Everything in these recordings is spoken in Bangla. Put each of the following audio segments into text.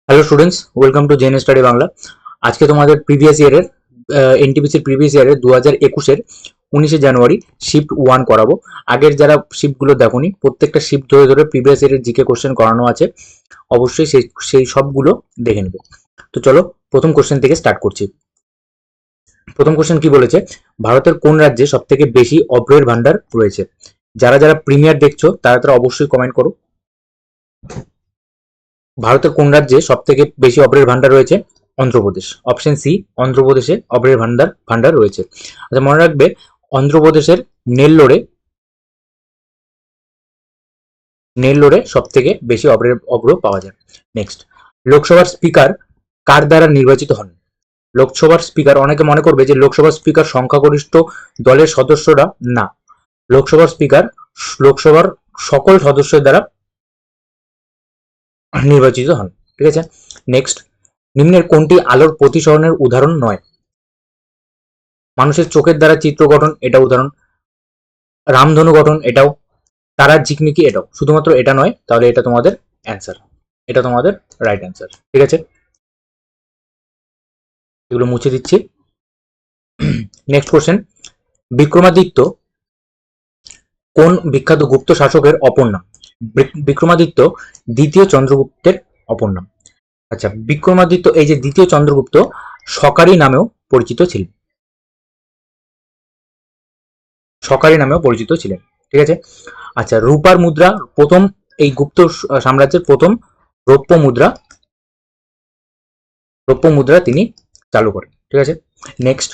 Hello students, welcome to gen study Bangla. আজকে তোমাদের প্রিভিয়াস ইয়ারের এনটিপিসির প্রিভিয়াস ইয়ারের 2021-এর 19শে জানুয়ারি শিফট 1 করাবো। আগের যারা শিফটগুলো দেখোনি, প্রত্যেকটা শিফট ধরে ধরে প্রিভিয়াস ইয়ারের জিকে কোশ্চেন করানো আছে, অবশ্যই সেই সবগুলো দেখে নেবে। তো চলো প্রথম কোশ্চেন থেকে স্টার্ট করছি। প্রথম কোশ্চেন কি বলেছে, ভারতের কোন রাজ্যে সব থেকে বেশি অভ্রের ভান্ডার রয়েছে? যারা যারা প্রিমিয়ার দেখছো তারা তারা অবশ্যই কমেন্ট করো। ভারতের কোন রাজ্যে সব থেকে বেশি অভ্রের ভান্ডার রয়েছে? অন্ধ্রপ্রদেশ। অপশন সি, অন্ধ্রপ্রদেশে অভ্রের ভান্ডার রয়েছে। আচ্ছা, মনে রাখবে অন্ধ্রপ্রদেশের নেল্লোরে সব থেকে বেশি অভ্র পাওয়া যায়। নেক্সট, লোকসভার স্পিকার কার দ্বারা নির্বাচিত হন? লোকসভার স্পিকার, অনেকে মনে করবে যে লোকসভার স্পিকার সংখ্যাগরিষ্ঠ দলের সদস্যরা, না, লোকসভার সকল সদস্যের দ্বারা নির্বাচিত হন। ঠিক আছে। নেক্সট, নিম্নের কোনটি আলোর প্রতিসরণের উদাহরণ নয়? মানুষের চোখের দ্বারা চিত্র গঠন, এটা উদাহরণ। রামধনু গঠন, এটাও। তারার ঝিকমিকি, এটাও। শুধুমাত্র এটা নয়, তাহলে এটা তোমাদের অ্যান্সার, এটা তোমাদের রাইট অ্যান্সার। ঠিক আছে, এগুলো মুছে দিচ্ছি। নেক্সট কোশ্চেন, বিক্রমাদিত্য কোন বিখ্যাত গুপ্ত শাসকের অপর নাম? বিক্রমাদিত্য দ্বিতীয় চন্দ্রগুপ্তের অপর নাম। আচ্ছা, বিক্রমাদিত্য এই যে দ্বিতীয় চন্দ্রগুপ্ত সকারি নামেও পরিচিত ছিলেন, সকারি নামেও পরিচিত ছিলেন। ঠিক আছে। আচ্ছা, রূপার মুদ্রা প্রথম, এই গুপ্ত সাম্রাজ্যের প্রথম রৌপ্য মুদ্রা তিনি চালু করেন। ঠিক আছে। নেক্সট,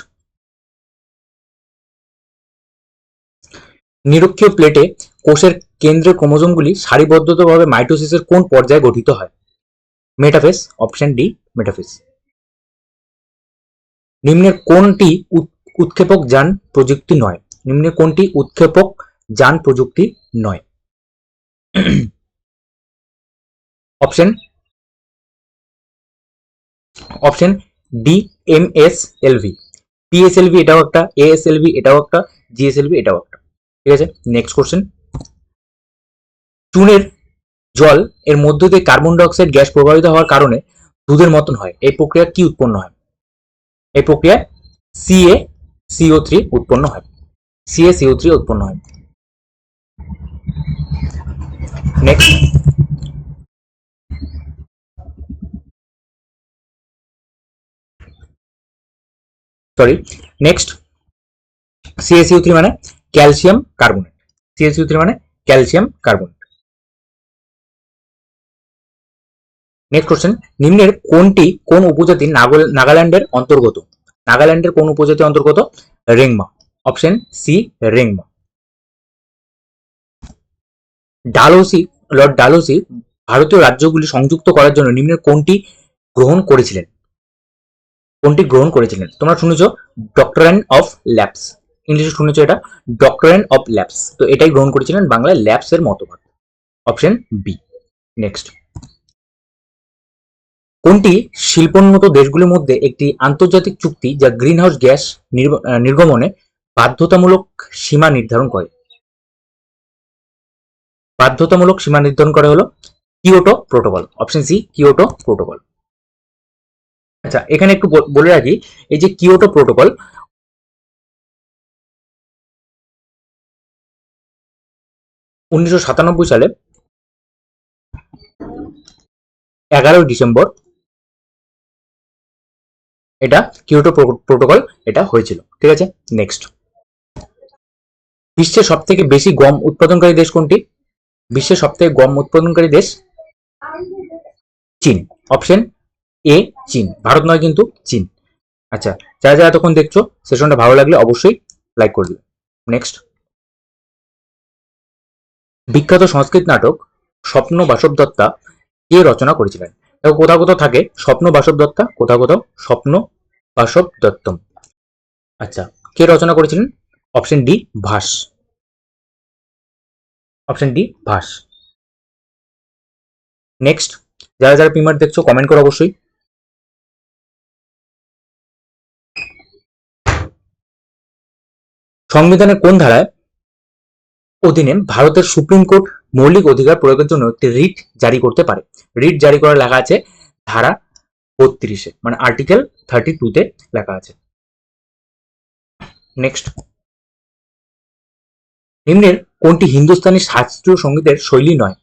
নিরক্ষীয় প্লেটে কোষের কেন্দ্রের ক্রোমোজোমগুলি সারিবদ্ধভাবে মাইটোসিসের কোন পর্যায়ে গঠিত হয়? মেটাফেজ। Option D, metaphase. নিম্নের কোনটি উৎক্ষেপক যান প্রযুক্তি নয়? নিম্নের কোনটি উৎক্ষেপক যান প্রযুক্তি নয়? Option D, এমএসএলভি। পিএসএলভি এটাও একটা, এএসএলভি এটাও একটা, জিএসএলভি এটাও একটা। ঠিক আছে। নেক্সট কোশ্চেন, চুনের জল এর মধ্য দিয়ে কার্বন ডাইঅক্সাইড গ্যাস প্রবাহিত হওয়ার কারণে দুধের মতন হয়, এই প্রক্রিয়া কি উৎপন্ন হয়? এই প্রক্রিয়ায় CaCO3 উৎপন্ন হয়, CaCO3 উৎপন্ন হয়। নেক্সট, CaCO3 মানে ক্যালসিয়াম কার্বনেট। CaCO3 মানে ক্যালসিয়াম কার্বনেট। নেক্সট কোশ্চেন, নিম্নের কোন উপজাতি নাগাল্যান্ডের অন্তর্গত? নাগাল্যান্ডের কোন উপজাতি অন্তর্গত? Rengma. Option C, Rengma. Lord Dalhousie ভারতীয় রাজ্যগুলি সংযুক্ত করার জন্য নিম্নের কোনটি গ্রহণ করেছিলেন? তোমরা শুনেছো ডক্টরাইন অফ ল্যাপস, ইংলিশে শুনেছো এটা ডক্টরাইন অফ ল্যাপস, তো এটাই গ্রহণ করেছিলেন বাংলায় ল্যাপস এর মতবাদ। Option B. নেক্সট, কোনটি শিল্পোন্নত দেশগুলির মধ্যে একটি আন্তর্জাতিক চুক্তি যা গ্রিনহাউস গ্যাস নির্গমনে বাধ্যতামূলক সীমা নির্ধারণ করে? হলো Kyoto protocol. Option C, Kyoto protocol. আচ্ছা, এখানে একটু বলে রাখি, এই যে কিয়োটো প্রোটোকল 1997 সালে 11 ডিসেম্বর এটা কিয়োটো প্রোটোকল এটা হয়েছিল। ঠিক আছে। নেক্সট, বিশ্বের সব থেকে বেশি গম উৎপাদনকারী দেশ কোনটি? বিশ্বের সব থেকে গম উৎপাদনকারী দেশ চীন। অপশন এ, চীন। ভারত নয় কিন্তু, চীন। আচ্ছা, যারা যারা তখন দেখছো, সেশনটা ভালো লাগলে অবশ্যই লাইক করে দিবে। নেক্সট, বিখ্যাত সংস্কৃত নাটক স্বপ্ন বাসবদত্তা কে রচনা করেছিলেন? কোথাও কোথাও থাকে স্বপ্ন বাসবদত্তা, কোথাও কোথাও স্বপ্ন বাসবদত্তম। আচ্ছা, কে রচনা করেছিলেন? অপশন ডি, ভাস। অপশন ডি, ভাস। নেক্সট, যারা যারা প্রিমিয়ার দেখছো কমেন্ট করো অবশ্যই। সংবিধানের কোন ধারায় অধীনে ভারতের সুপ্রিম কোর্ট মৌলিক অধিকার প্রয়োগের জন্য একটি রিট জারি করতে পারে? রিট জারি করার লেখা আছে ধারা 32-এ, মানে আর্টিকেল 32-তে লেখা আছে। নেক্সট, নিম্নের কোনটি হিন্দুস্তানি শাস্ত্রীয় সঙ্গীতের শৈলী নয়?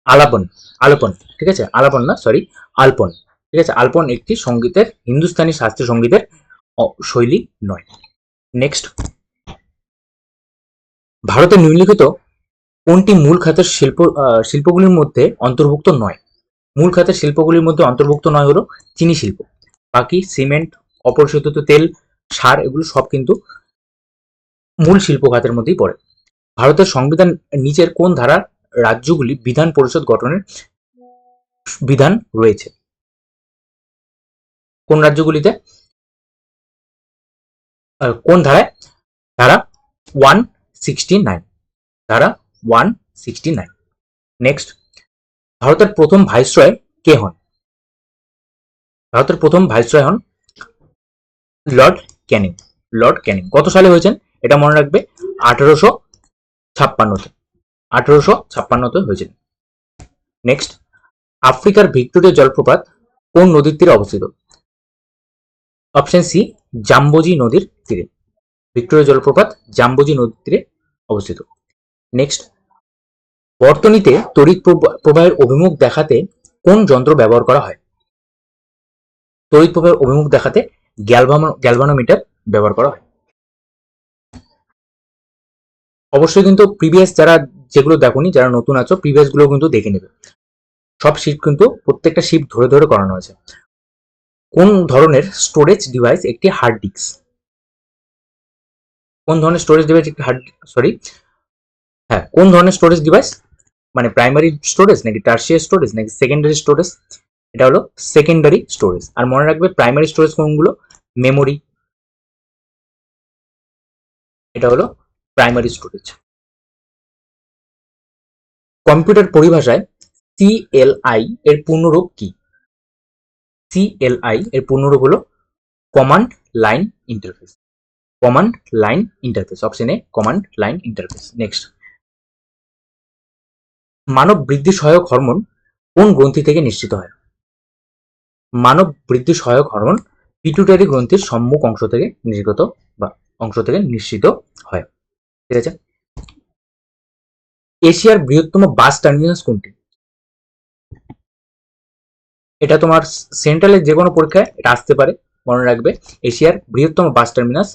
আলাপন, আলাপন, ঠিক আছে, আলাপন না, সরি, আলপন, ঠিক আছে, আলপন একটি সঙ্গীতের, হিন্দুস্তানি শাস্ত্রীয় সঙ্গীতের শৈলী নয়। নেক্সট, ভারতের নিম্নলিখিত কোনটি মূল খাতের শিল্পগুলির মধ্যে অন্তর্ভুক্ত নয়? মূল খাতের শিল্পগুলির মধ্যে অন্তর্ভুক্ত নয় হলো চিনি শিল্প। বাকি সিমেন্ট, অপরিশোধিত তেল, সার, এগুলো সব কিন্তু মূল শিল্প খাতের মধ্যেই পড়ে। ভারতের সংবিধান নিচের কোন ধারার রাজ্যগুলি বিধান পরিষদ গঠনের বিধান রয়েছে? কোন রাজ্যগুলিতে, কোন ধারায়? ধারা 169, ধারা 169। নেক্সট, ভারতের প্রথম ভাইসরয় কে হন? ভারতের প্রথম ভাইসরয় হন লর্ড ক্যানিং। লর্ড ক্যানিং কত সালে হয়েছেন এটা মনে রাখবে, 1856-তে, 1856-তে হয়েছিল। নেক্সট, আফ্রিকার ভিক্টোরিয়া জলপ্রপাত কোন নদীর তীরে অবস্থিত? অপশন সি, জাম্বোজি নদীর তীরে। ভিক্টোরিয়া জলপ্রপাত জাম্বোজি নদীর তীরে অবস্থিত। নেক্সট, বর্তনীতে তড়িৎ প্রবাহের অভিমুখ দেখাতে কোন যন্ত্র ব্যবহার করা হয়? তড়িৎ প্রবাহের অভিমুখ দেখাতে গ্যালভানোমিটার ব্যবহার করা হয়। অবশ্যই কিন্তু প্রিভিয়াস যারা যেগুলো দেখোনি, যারা নতুন আছো, প্রিভিয়াস গুলো কিন্তু দেখে নেবে। সব শিফট কিন্তু প্রত্যেকটা শিফট ধরে ধরে করানো আছে। কোন ধরনের স্টোরেজ ডিভাইস একটি হার্ড ডিস্ক? কোন ধরনের স্টোরেজ ডিভাইস একটি কোন ধরনের স্টোরেজ ডিভাইস, মানে প্রাইমারি স্টোরেজ নাকি টার্সিয়ারি স্টোরেজ নাকি সেকেন্ডারি স্টোরেজ? এটা হলো সেকেন্ডারি স্টোরেজ। আর মনে রাখবে প্রাইমারি স্টোরেজ কোনগুলো? মেমোরি, এটা হলো প্রাইমারি স্টোরেজ। কম্পিউটার পরিভাষায় সিএলআই এর পূর্ণরূপ কি? সিএলআই এর পূর্ণরূপ হলো command line interface. Command line interface, option A command line interface. Next, মানব বৃদ্ধি সহায়ক হরমোন কোন গ্রন্থি থেকে নিঃসৃত হয়? মানব বৃদ্ধি সহায়ক হরমোন পিটুইটারি গ্রন্থির সম্মুখ অংশ থেকে নিঃসৃত হয়। ঠিক আছে। এশিয়ার বৃহত্তম বাস টার্মিনাস কোনটি? এটা তোমার সেন্ট্রালের যে কোনো পরীক্ষায় এটা আসতে পারে, মনে রাখবে। এশিয়ার বৃহত্তম বাস টার্মিনাস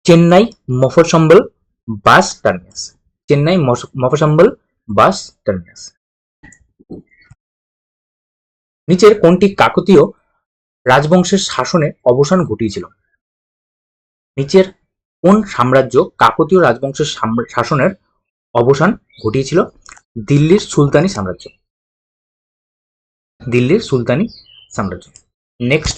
চেন্নাই মফস্বল বাস টার্মিনাস। চেন্নাই মফস্বল বাস টার্মিনাস। নিচের কোনটি কাকতীয় রাজবংশের শাসনে অবসান ঘটিয়েছিল? নিচের কোন সাম্রাজ্য কাকতীয় রাজবংশের শাসনের অবসান ঘটিয়েছিল? দিল্লির সুলতানি সাম্রাজ্য। দিল্লির সুলতানি সাম্রাজ্য। নেক্সট,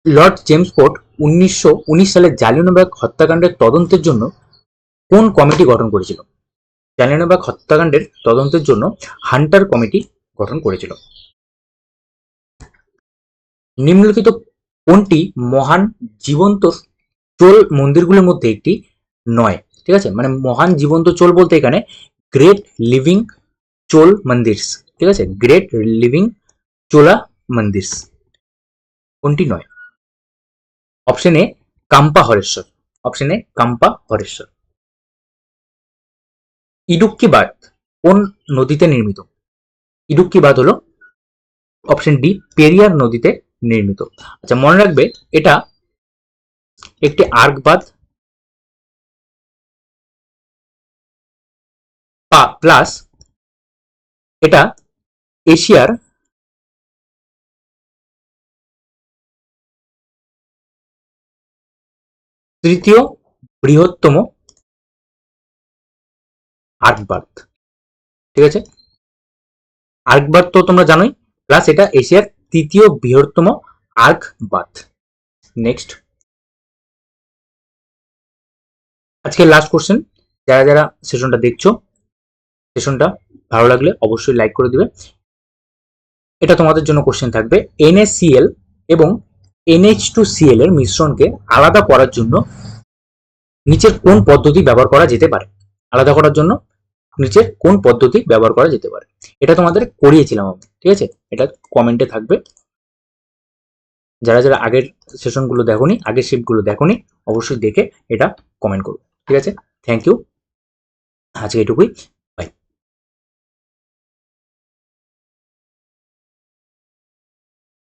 লর্ড জেমস ফোর্ড 1919 সালে জালিয়ানওয়ালাবাগ হত্যাকাণ্ডের তদন্তের জন্য কোন কমিটি গঠন করেছিল? জালিয়ানওয়ালাবাগ হত্যাকাণ্ডের তদন্তের জন্য হান্টার কমিটি গঠন করেছিল। নিম্নলিখিত কোনটি মহান জীবন্ত চোল মন্দিরগুলির মধ্যে একটি নয়? ঠিক আছে, মানে মহান জীবন্ত চোল বলতে এখানে গ্রেট লিভিং চোল মন্দির। ঠিক আছে, গ্রেট লিভিং চোলা মন্দির কোনটি নয়? Option A Campa Hareshwar. Option A Campa Hareshwar. Idukki বাঁধ কোন নদীতে নির্মিত? ইডুক্কি বাঁধ হলো অপশন ডি পেরিয়ার নদীতে নির্মিত। আচ্ছা, মনে রাখবে এটা একটি আর্ক বাঁধ প্লাস এটা এশিয়ার তৃতীয় বৃহত্তম আর্ক বাঁধ। ঠিক আছে, আর্ক বাঁধ তো তোমরা জানোই, প্লাস এটা এশিয়ার তৃতীয় বৃহত্তম আর্ক বাঁধ। নেক্সট, আজকে লাস্ট কোশ্চেন। যারা যারা সেশনটা দেখছো, সেশনটা ভালো লাগলে অবশ্যই লাইক করে দিবে। এটা তোমাদের জন্য কোশ্চেন থাকবে, NaCl এবং NH2Cl এর মিশ্রণকে আলাদা করার জন্য নিচের কোন পদ্ধতি ব্যবহার করা যেতে পারে? আলাদা করার জন্য নিচের কোন পদ্ধতি ব্যবহার করা যেতে পারে? এটা তোমাদের করিয়েছিলাম আমি, ঠিক আছে? এটা কমেন্টে থাকবে। যারা যারা আগের সেশনগুলো দেখোনি, আগের শিফটগুলো দেখোনি, অবশ্যই দেখে এটা কমেন্ট করো, ঠিক আছে? থ্যাংক ইউ, আজকে এটুকুই।